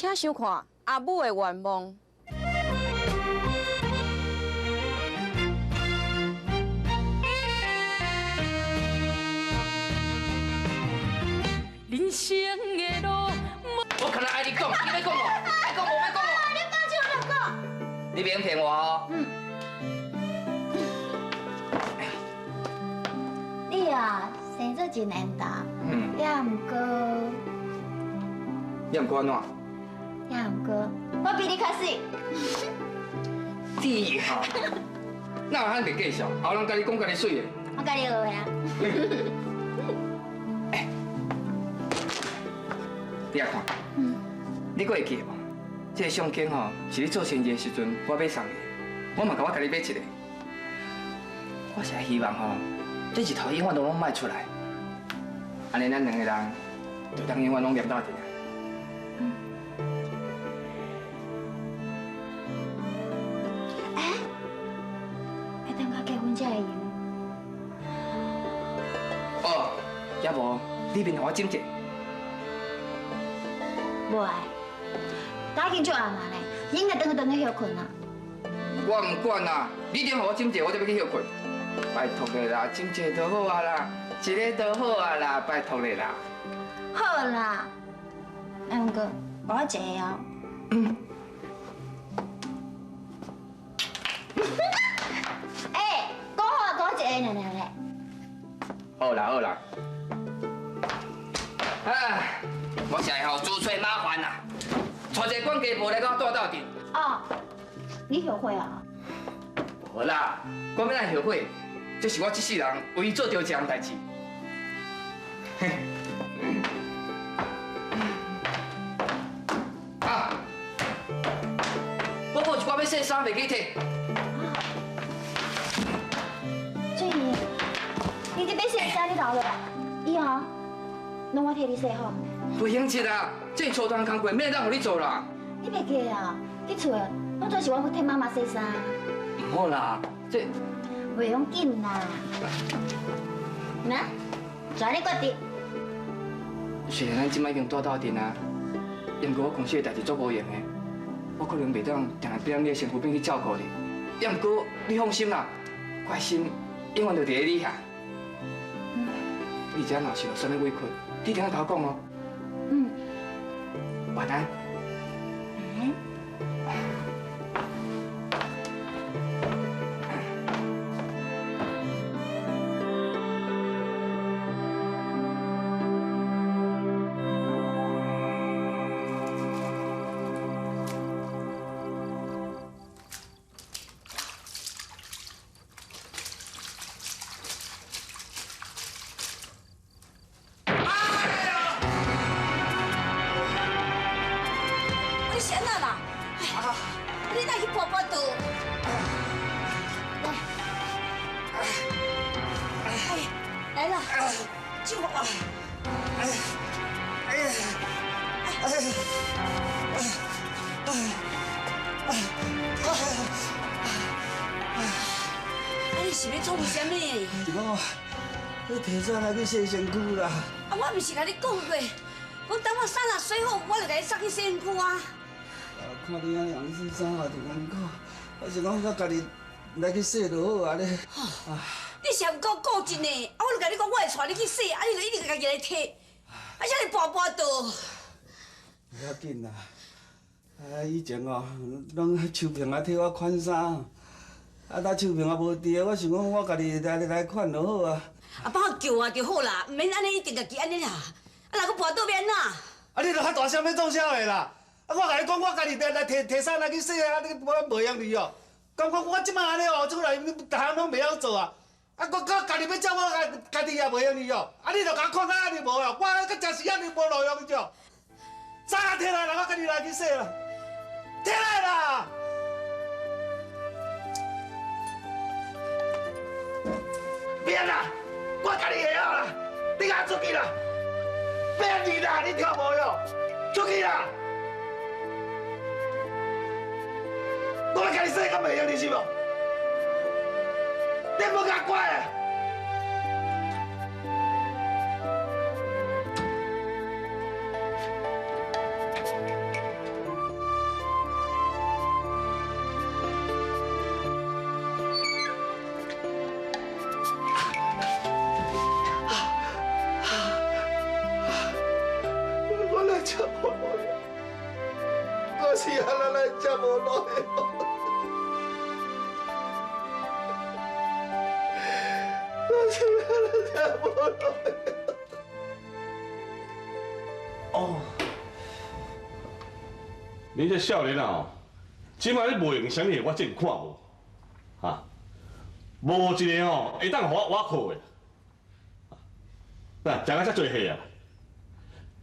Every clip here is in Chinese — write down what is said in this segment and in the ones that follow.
请想看阿母的愿望。人生的路，我可能爱你讲，你要讲哦，爱讲无爱讲哦。你讲就我就讲。你别骗我哦。你啊，生做真难答。也毋过，你唔管我。也毋过，我比你较水。你哈，哪有遐个计数？后人甲你讲甲你水的。我甲你学的啊。你来看，你会记无？这个相机吼，是你做生意的时阵我买送的，我嘛甲你买一个。我是希望吼，这日头永远都拢卖出来，安尼咱两个人就当永远拢黏到底。会等我结婚才会用。哦，要无你面互我整者。无爱，打紧就暗嘛咧，应该等去休困啊。我唔管啦，你点互我整者，我就要去休困。拜托你啦，整者就好啊啦，一个就好啊啦，拜托你啦。好啦，毋过我一个哦。哎，讲好我一个呢咧。好啦好啦。哎，我是会互朱翠麻烦啦，找一个管家无来甲我带到阵。哦，你后悔啊？无啦，我要咱后悔，这是我这世人唯一做着一样代志。啊，我无一寡要洗衫袂记摕。所以，你这边洗衫你留落来，以后拢我替你洗好。不用切啦，这粗单工课免让互你做啦。你袂记啊？你厝拢做是我要替妈妈洗衫。唔好啦，这袂用紧啦。那，抓你决定。虽然咱即摆已经住到阵啊，因过我公司的代志做无用的，我可能袂当定定踮你的身躯边去照顾你。也毋过你放心啦，我的心永远就伫咧你遐。你只要若是有啥物委屈，你一定要甲我讲哦。晚安。你先来啦！你来去抱抱肚。来了，救我！你是要做啥物？我提早来去洗身躯啦。我不是甲你讲过，讲等我衫啊洗好，我就甲你送去洗身躯啊。看你安样洗衫也真艰苦，我是讲我家己来去洗就好啊咧。你是毋够顾真呢？我就甲你讲，我会带你去洗，你就一直家己来摕，遮尔跋跋倒。不要紧啦，以前哦，拢秋萍啊替我款衫，呾秋萍啊无伫啊，我想讲我家己来款就好啊。帮我救我就好啦，毋免安尼一直家己安尼啦。若佫跋倒免啦。你著较大声要创啥话啦？我甲你讲，我家己来摕衫来去洗你我无样哩哦。我即摆安尼哦，厝内逐项拢袂晓做啊。我家己要照我家己也袂样哩哦。你著甲我看到安尼无哦，我搁真是安尼无路用着。衫啊摕来啦，我家己来去洗啦。摕来啦！免啦，我家己会晓啦。你甲出去啦！免你啦，你听无哟？出去啦！我要甲你洗，敢袂用你是无？你莫甲怪啊！可是啊，咱来这无路的。可是啊，咱这无路的。哦，你这少年啊吼，即摆你卖用啥物，我真看无，哈，无一个吼会当互我靠的。嗱，食到遮多岁啊，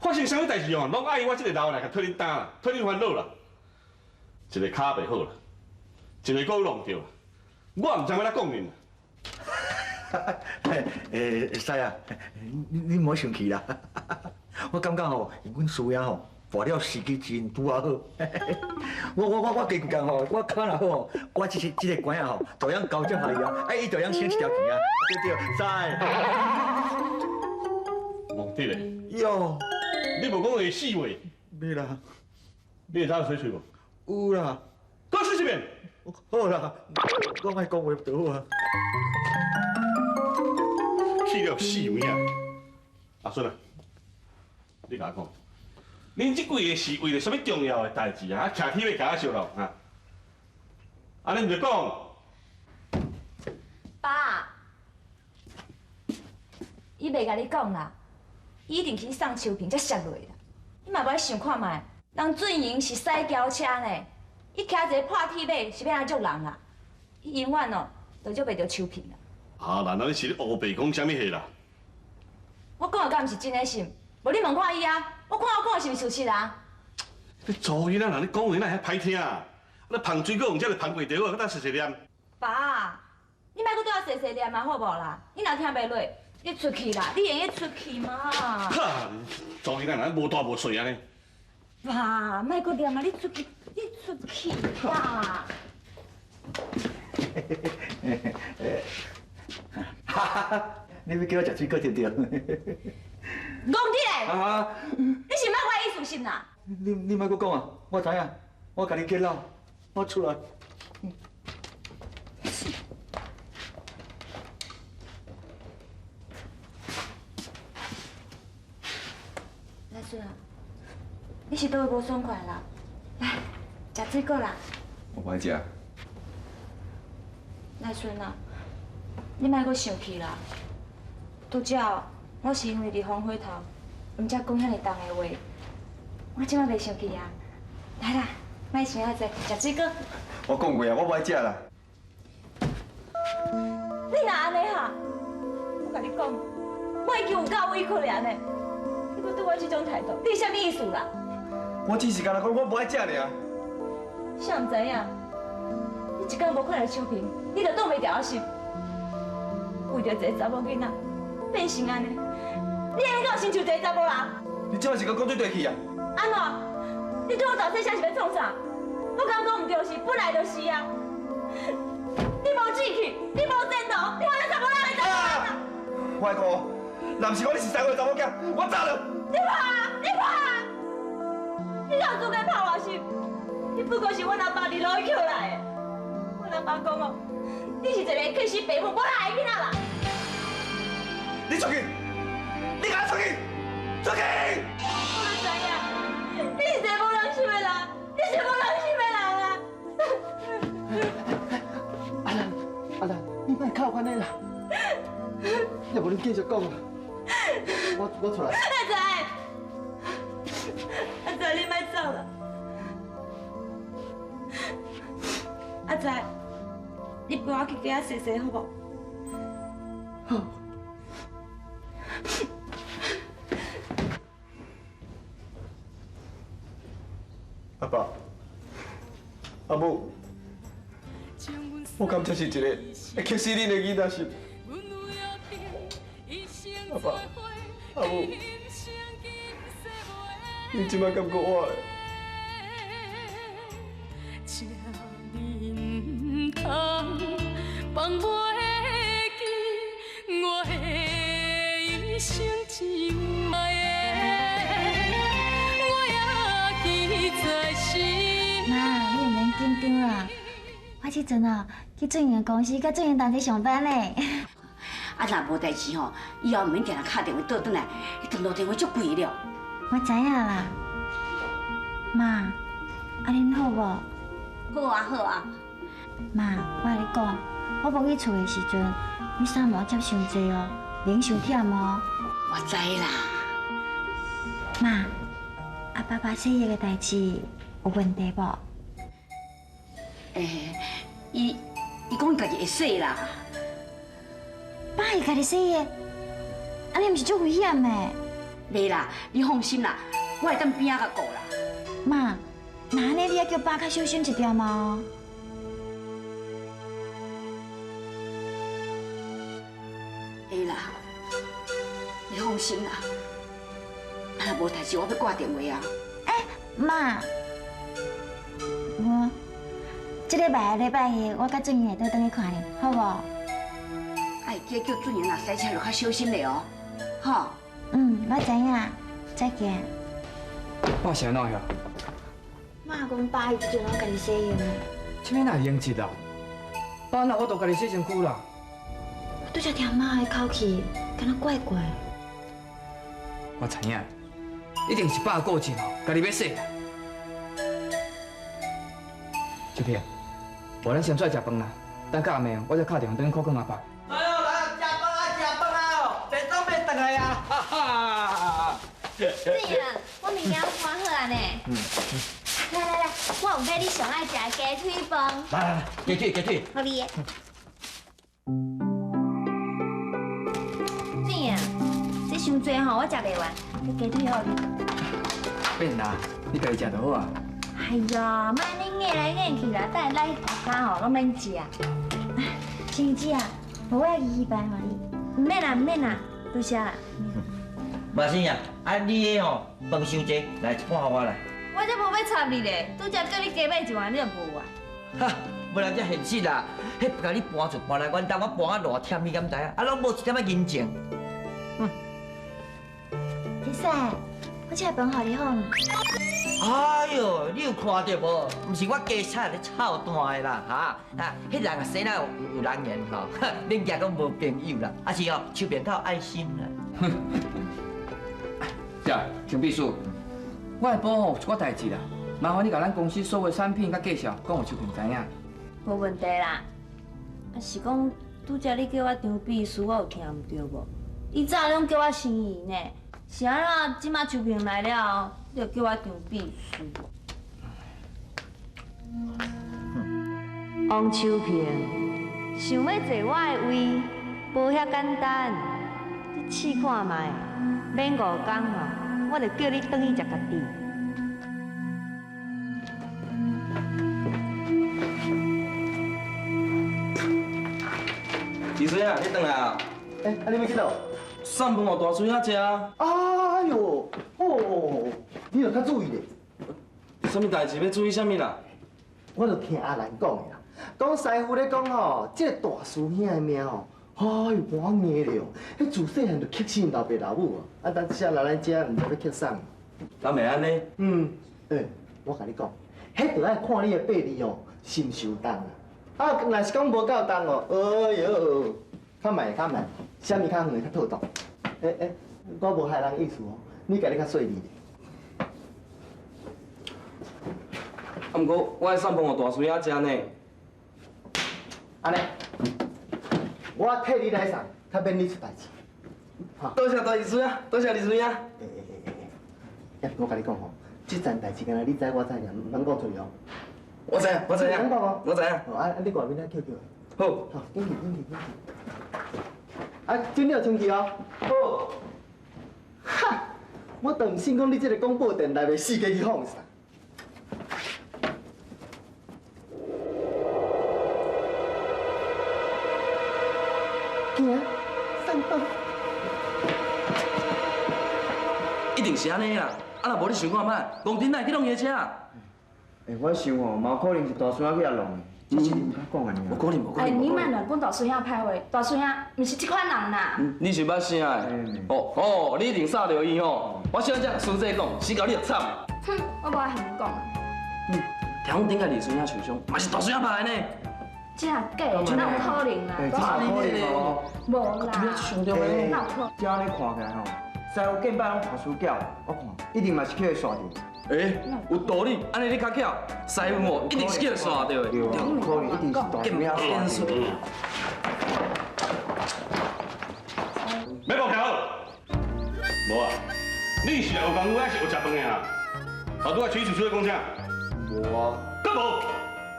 发生啥物代志哦，拢爱我这个老来甲替恁担啦，替恁烦恼啦。一个骹袂好啦，一个骨弄掉啦，我唔知要哪讲恁。师啊，你唔好生气啦。我感觉吼，阮师爷吼，播了时机真拄啊好。我加几工吼，我考若好吼，我这个关啊吼，就样交奖下伊啊，伊就样省一条钱啊，对对，师。忘记咧。哟，你无讲会死话，没啦，你会知水吹无？有啦，讲水一遍。好啦，我爱讲话就好啊。去了死有影。阿孙啊，你甲我讲，恁这几个是为了什么重要的代志啊？徛起要甲我烧脑啊？安尼唔着讲。爸，伊袂甲你讲啦，伊一定去送秋萍才摔落啦。你嘛无爱想看卖，人俊英是驶轿车呢，伊骑一个破铁马是要安怎捉人啦？伊永远哦，都捉袂着秋萍啦。啊，难道你是咧乌白讲啥物货啦？我讲的敢毋是真的心？无你问看伊啊，我看的是毋是事实啊？你做囡仔人，你讲话哪会歹听啊？你芳水果用这个芳过着，我搁当细细念。爸，你莫搁对我细细念嘛，好无啦？你若听袂落，你出去啦，你会出去嘛？哈，做囡仔人无大无细安尼。爸，莫搁念啊！你出去，你出去啦！哈哈，你要叫我食水果对不对？讲你嘞！啊，你是莫我意思心啦？你莫搁讲啊，我知影，我甲你结了，我出来。来顺啊，你是倒位无爽快啦？来，食水果啦。我不爱食。来顺啊，你莫搁生气啦。拄则我是因为伫烽火头，毋才讲遐尼重的话。我即摆袂生气啊。来啦，莫想遐济，食水果。我讲过啊，我不爱食啦。你若安尼哈，我甲你讲，我已经有够委屈了呢。你搁对我这种态度，你是啥物意思啦？我只是干那讲我不爱食尔。啥毋知影？你一工无看到秋萍，你就挡袂牢我心。为着一个查某囡仔，变成安尼，你安尼敢有亲像一个查某人？你即摆是讲对对去啊？安怎？你对我大细声是要创啥？我敢讲毋对是，本来就是啊。你无志气，你无前途，你还能查某人来查某人啊？我讲，若毋是讲你是三岁查某囝，我走了。你拍啊！你拍啊！你哪有资格拍我心？你不过是阮阿爸伫路捡来的。阮阿爸讲哦，你是一个缺失父母无爱的囡仔啦。你出去！你给我出去！出去！我知影，你是一个无良心的人，你是无良心的人啊！阿兰，你莫靠安尼啦，要不你继续讲啦，我出来。阿仔，你莫走啦。阿仔，你陪我去家洗洗好不？好。阿爸，阿母，我敢这是一个会缺失恁的囡仔是？阿爸，阿母，你即摆感觉我的？放袂记我的一生只爱的，我也记在心。妈，你唔免紧张啦，我这阵啊去俊元公司，甲俊元同齐上班呢。啊，若无代志吼，以后唔免定定敲电话倒转来，你长途电话足贵了。我知影啦，妈，恁好无？好啊好啊，妈，我甲你讲，我无去厝的时阵，你衫毛接伤济哦，脸伤忝哦。我知啦。妈，爸爸洗衣的代志有问题无？伊讲伊家己会洗啦。爸会家己洗的，安尼毋是足危险的。袂啦，你放心啦，我会当边仔甲顾啦。妈，那安尼你也叫爸较小心一点嘛。会啦，你放心啦。啊，若无代志，我要挂电话啊。妈，我这礼拜的礼拜日，我甲俊英会倒转去看你，好无？哎，记叫俊英若洗车就较小心咧哦，吼。我知影，再见。我是安怎样？妈讲爸伊就我家己洗用的，这边哪会用得啊？爸那我都家己洗身躯啦。我拄则听妈的口气，敢若怪怪。我知影，一定是爸顾钱哦，家己要洗啦。小平，无咱先出来食饭啦，等到暗暝我再敲电话等你考讲阿爸。来哦来哦，食饭啊食饭啊哦，别当别等来啊！哈哈。是啊，我物件搬好啊呢。来，我有买你上爱食的鸡腿饭。来，鸡腿。好你的。对啊，这伤多吼，我食袂完。这鸡腿好你。变啦，你家己食就好啊。哎呀，莫你硬来硬去啦，等下来大家吼拢免食。青姐啊，我要200互你。唔免啦，多谢啦。马生呀，你的吼饭伤济，来一半互我来。我才无要插你咧，拄则叫你加买一碗，你就无啊？哈，无人遮现实啦，迄甲你搬出搬来，阮当我搬啊偌忝，你敢知啊？拢无一点仔人情。姐姐，我这饭互你好吗？哎呦，你有看到无？毋是我家菜咧炒蛋的啦，迄人啊生来有人缘吼，恁家讲无朋友啦，啊是哦，手边较有爱心啦。呀，陈秘书，我会保吼一寡代志啦，麻烦你甲咱公司所有产品甲介绍，讲互秋萍知影。无问题啦。啊是讲拄则你叫我张秘书，我有听唔对无？以早拢叫我心仪呢，是安怎即马秋萍来了后，你就叫我张秘书？王秋萍，想要坐我的位，无遐简单，你试看卖，免5工哦，我就叫你转去食家己。李水啊，你回来啊？你要去倒？送饭互大水仔食啊！哎呦，哦，你著较注意咧。什么代志要注意什么啦？我著听阿兰讲的啦，讲师傅咧讲吼，这个大师兄的命吼，哎呦，我硬咧哦，迄自细汉就克死因老爸老母哦，啊，等下来咱遮，毋知要克啥。敢会安尼？我甲你讲，迄著爱看你的魄力哦，是毋是有重啊？啊，若是讲无够重哦，哎呦，较慢，啥物较远的较套动。我无害人意思哦，你家己较细腻。啊，毋过我爱送饭互大水仔食呢。安尼，我替你来送，较免你出代志。多谢大李水啊，多谢李水啊。我甲你讲吼，这件代志敢若你知我知尔，唔通讲出去哦。我知影，我知影，我知影。你外面来叫叫。好，好，紧去。啊，尽量清气哦。好。哈，我都唔信讲你这个广播电台袂四界去放啥。行，上班。一定是安尼啦。啊，若无你想看卖，公顶哪会去弄伊车？我想吼，嘛有可能是大孙仔去遐弄的，只是唔敢讲安尼。无可能，无可能。你莫乱讲大水兄歹话，大水兄毋是即款人啦。你是捌啥的？哦，你一定扫着伊吼。我小姐孙姐讲，死到你就惨。哼，我无爱向你讲啊。听讲顶个李孙仔受伤，嘛是大孙仔拍的呢。这假，哪有可能啦？真有可能哦。无啦，上中的。这安尼看起来吼，师傅见摆拢拍输脚，我看一定嘛是去刷着。有道理，安尼你较巧，师傅哦一定是叫刷到的。对，可能一定是大名天数。要无巧？无啊，你是来学功夫还是学食饭的啊？后拄仔取出出来讲啥？无啊。搁无？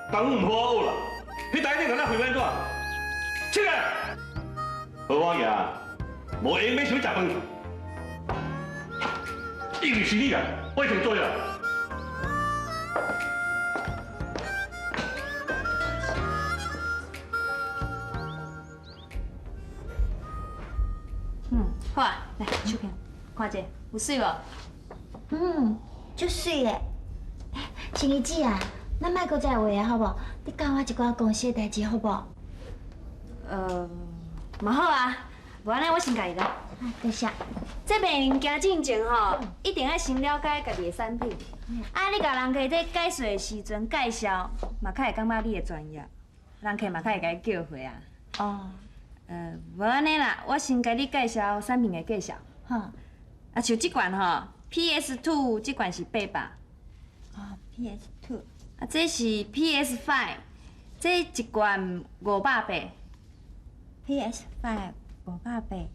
功夫唔好学啦，迄台顶敢若回转转？起来！好我呀，无闲要想食饭，一定是你啦，我已经做啦。好啊，来手片，看者有水无？足水的。心怡姐啊，咱莫搁再话啊，好无？你教我一寡公司的代志，好无？嘛好啊，无安尼我先教你啦。多谢。这边行进前吼，一定要先了解家己的产品。啊，你甲人客在介绍的时阵介绍，嘛较会感觉你的专业，人客嘛较会甲你叫回啊。哦。无安尼啦，我先甲你介绍产品的介绍。好。啊，像这款吼 ，PS2 这款是800。PS2。啊，这是 PS5，这一罐580。PS5 580。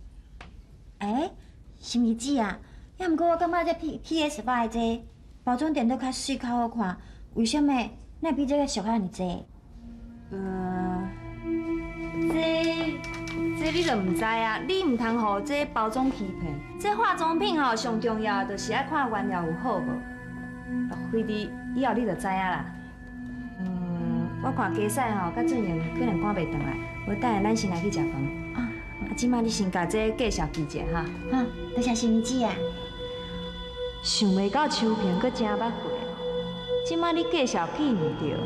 心怡姐啊，也毋过我感觉这 PS5 这包装店都较水较好看，为什么那比这个俗遐尼济？这你就唔知啊，你唔通互这包装欺骗。这化妆品吼上重要的就是爱看原料有好无。菲弟以后你就知影啦。我看家嫂吼甲俊英可能赶袂回来，我等下咱先来去食饭。啊，即摆你先甲这介绍记者哈。多谢心怡姐啊。想袂到秋萍阁真捌过，即摆你介绍记唔着，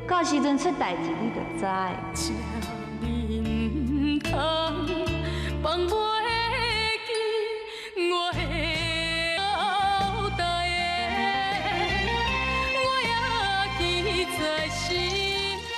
到时阵出代志你就知。你唔通放袂记我的后代的，我也记在心内。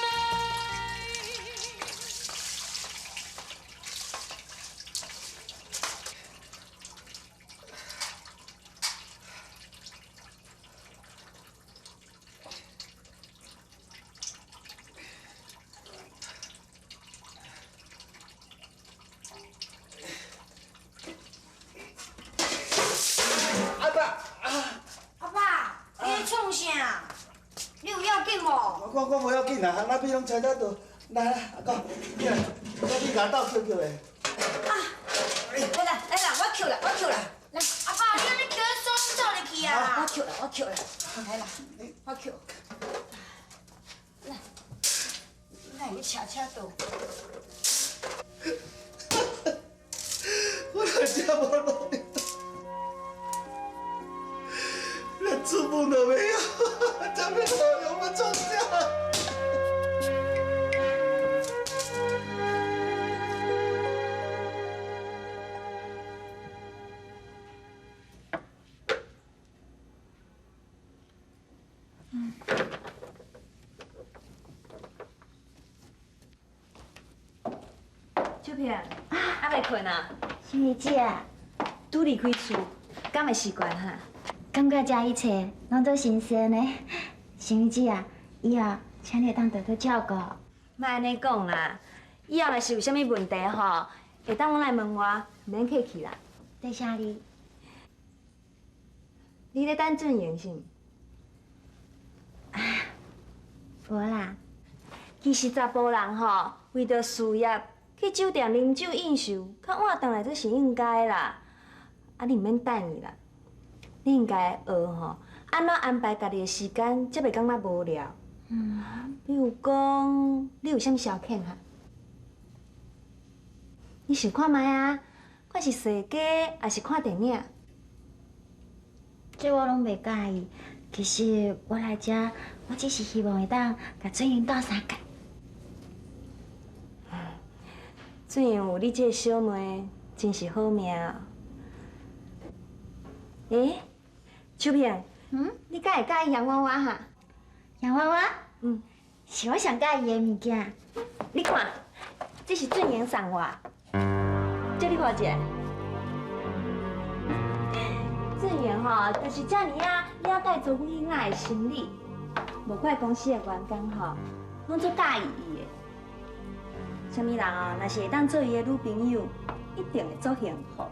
我无要紧啦，那比拢猜得到。来，阿公，你来，我去牙斗捡捡的。来啦，我捡啦。来，阿爸，你安尼捡双手入去啊！我捡啦。来啦，我捡。来，来去车倒。我来这无路，连字幕都没有，这边有没有中奖？秋萍，还袂困啊？心怡姐，拄离开厝，敢会习惯哈？感觉遮一切拢都新鲜的。心怡姐啊，以后请你当多多照顾。莫安尼讲啦，以后若是有啥物问题吼，会当拢来问我，免客气啦。多谢你。你咧等俊英是毋？无啦，其实查甫人吼，为着事业去酒店啉酒应酬，较晚回来这是应该啦。啊，你毋免等伊啦，你应该学吼，安怎安排家己的时间，才袂感觉无聊。比如讲，你有啥物消遣哈？你想看卖啊？看是踅街，还是看电影？这我拢袂介意。其实我来遮，我只是希望会当甲俊英斗相共。俊英有你这个小妹，真是好命啊！秋萍，你敢会介意洋娃娃哈？洋娃娃？是我上介意的物件。你看，这是俊英送我，借你看一下。正源吼，就是遮尔啊了解做阮囡仔的心理，无怪公司的员工吼，拢足介意伊的。什么人哦，若是会当做伊的女朋友，一定会足幸福。